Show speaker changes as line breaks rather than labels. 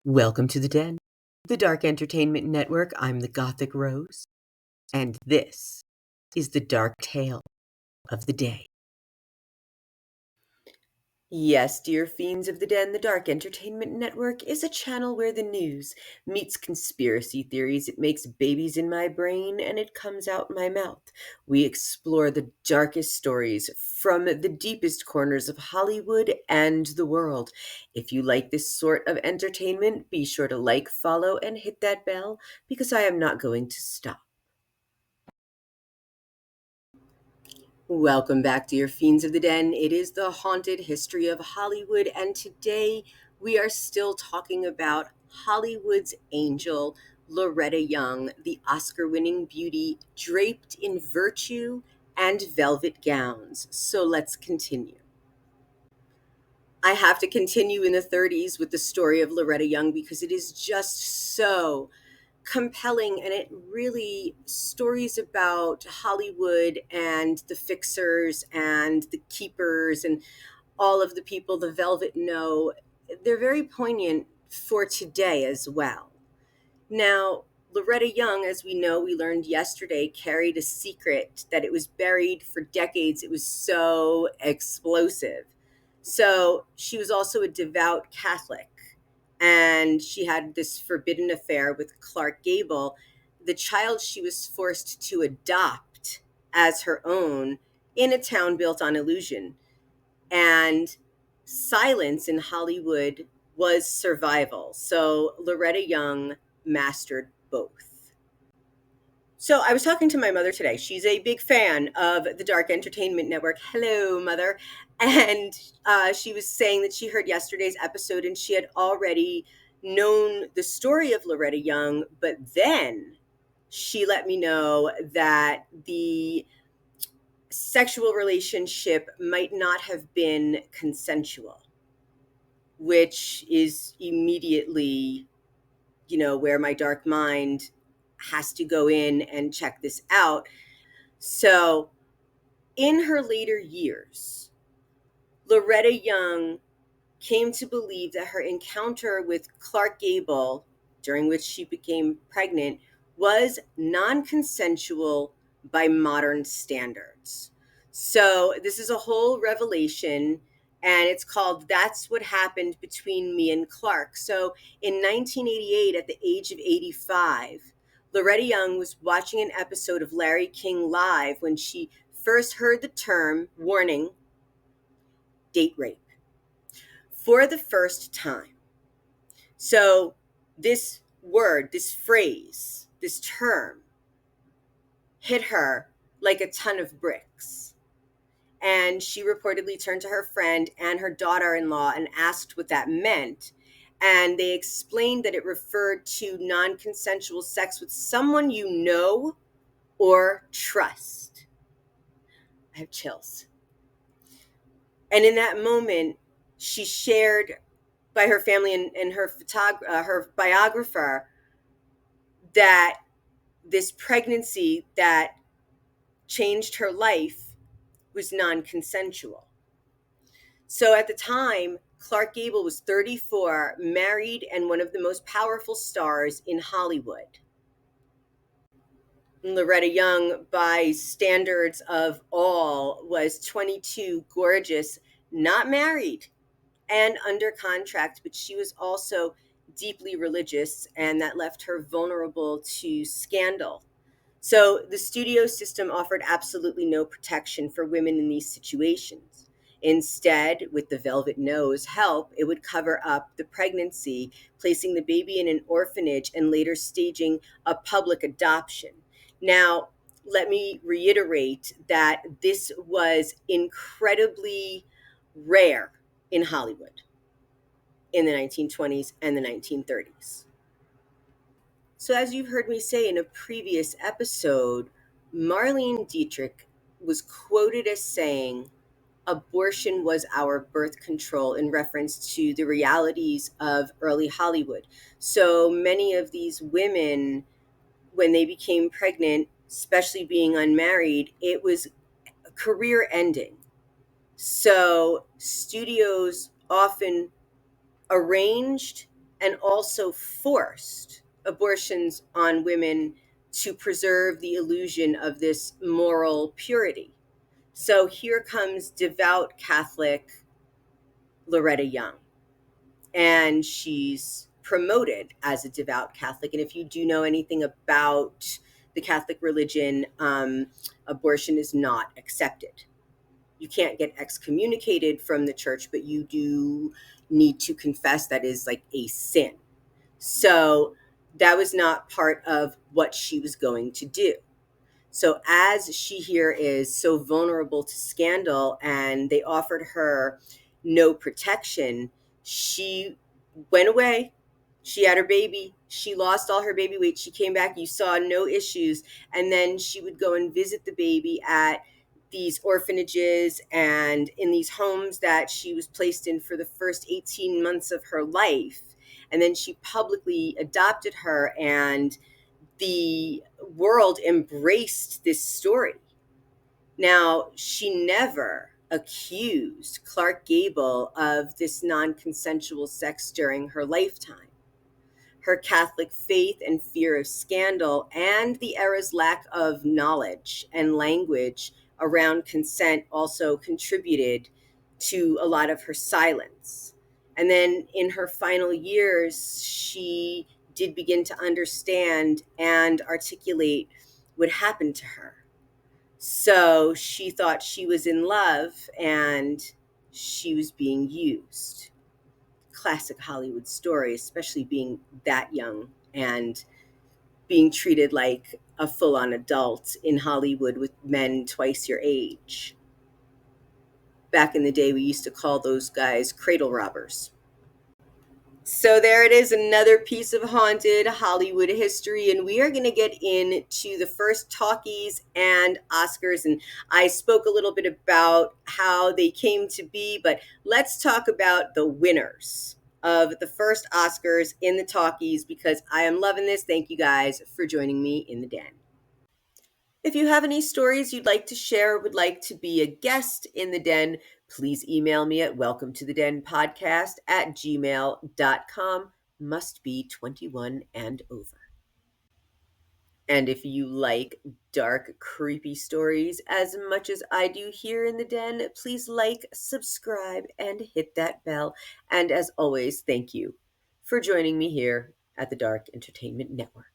Welcome to the Den, the Dark Entertainment Network. I'm the Gothic Rose, and this is the dark tale of the day. Yes, dear fiends of the Den, the Dark Entertainment Network is a channel where the news meets conspiracy theories. It makes babies in my brain and it comes out my mouth. We explore the darkest stories from the deepest corners of Hollywood and the world. If you like this sort of entertainment, be sure to like, follow, and hit that bell because I am not going to stop. Welcome back, dear fiends of the Den. It is the haunted history of Hollywood, and today we are still talking about Hollywood's angel, Loretta Young, the Oscar winning beauty draped in virtue and velvet gowns. So let's continue. I have to continue in the 30s with the story of Loretta Young because it is just so compelling, and it really stories about Hollywood and the fixers and the keepers and all of the people the velvet know. They're very poignant for today as well. Now, Loretta Young, as we know, we learned yesterday, carried a secret that it was buried for decades. It was so explosive. So she was also a devout Catholic, and she had this forbidden affair with Clark Gable, the child she was forced to adopt as her own in a town built on illusion. And silence in Hollywood was survival. So Loretta Young mastered both. So I was talking to my mother today. She's a big fan of the Dark Entertainment Network. Hello, Mother. And she was saying that she heard yesterday's episode and she had already known the story of Loretta Young, but then she let me know that the sexual relationship might not have been consensual, which is immediately, where my dark mind has to go in and check this out. So, in her later years, Loretta Young came to believe that her encounter with Clark Gable, during which she became pregnant, was non consensual by modern standards. So, this is a whole revelation, and it's called That's What Happened Between Me and Clark. So, in 1988, at the age of 85, Loretta Young was watching an episode of Larry King Live when she first heard the term, warning, date rape, for the first time. So this word, this phrase, this term hit her like a ton of bricks. And she reportedly turned to her friend and her daughter-in-law and asked what that meant. And they explained that it referred to non-consensual sex with someone you know or trust. I have chills. And in that moment, she shared by her family and her biographer that this pregnancy that changed her life was non-consensual. So at the time, Clark Gable was 34, married, and one of the most powerful stars in Hollywood. Loretta Young, by standards of all, was 22, gorgeous, not married, and under contract, but she was also deeply religious, and that left her vulnerable to scandal. So the studio system offered absolutely no protection for women in these situations. Instead, with the Velvet Nose help, it would cover up the pregnancy, placing the baby in an orphanage and later staging a public adoption. Now, let me reiterate that this was incredibly rare in Hollywood in the 1920s and the 1930s. So, as you've heard me say in a previous episode, Marlene Dietrich was quoted as saying, abortion was our birth control, in reference to the realities of early Hollywood. So many of these women, when they became pregnant, especially being unmarried, it was career ending. So studios often arranged and also forced abortions on women to preserve the illusion of this moral purity. So here comes devout Catholic Loretta Young, and she's promoted as a devout Catholic. And if you do know anything about the Catholic religion, abortion is not accepted. You can't get excommunicated from the church, but you do need to confess that is like a sin. So that was not part of what she was going to do. So as she here is so vulnerable to scandal and they offered her no protection, she went away. She had her baby. She lost all her baby weight. She came back. You saw no issues. And then she would go and visit the baby at these orphanages and in these homes that she was placed in for the first 18 months of her life. And then she publicly adopted her, and the world embraced this story. Now, she never accused Clark Gable of this non consensual sex during her lifetime. Her Catholic faith and fear of scandal, and the era's lack of knowledge and language around consent also contributed to a lot of her silence. And then in her final years, she did begin to understand and articulate what happened to her. So she thought she was in love and she was being used. Classic Hollywood story, especially being that young and being treated like a full on adult in Hollywood with men twice your age. Back in the day, we used to call those guys cradle robbers. So there it is, another piece of haunted Hollywood history, and we are going to get into the first talkies and Oscars. And I spoke a little bit about how they came to be, but let's talk about the winners of the first Oscars in the talkies, because I am loving this. Thank you guys for joining me in the den. If you have any stories you'd like to share or would like to be a guest in the den, please email me at welcometothedenpodcast@gmail.com. Must be 21 and over. And if you like dark, creepy stories as much as I do here in the den, please like, subscribe, and hit that bell. And as always, thank you for joining me here at the Dark Entertainment Network.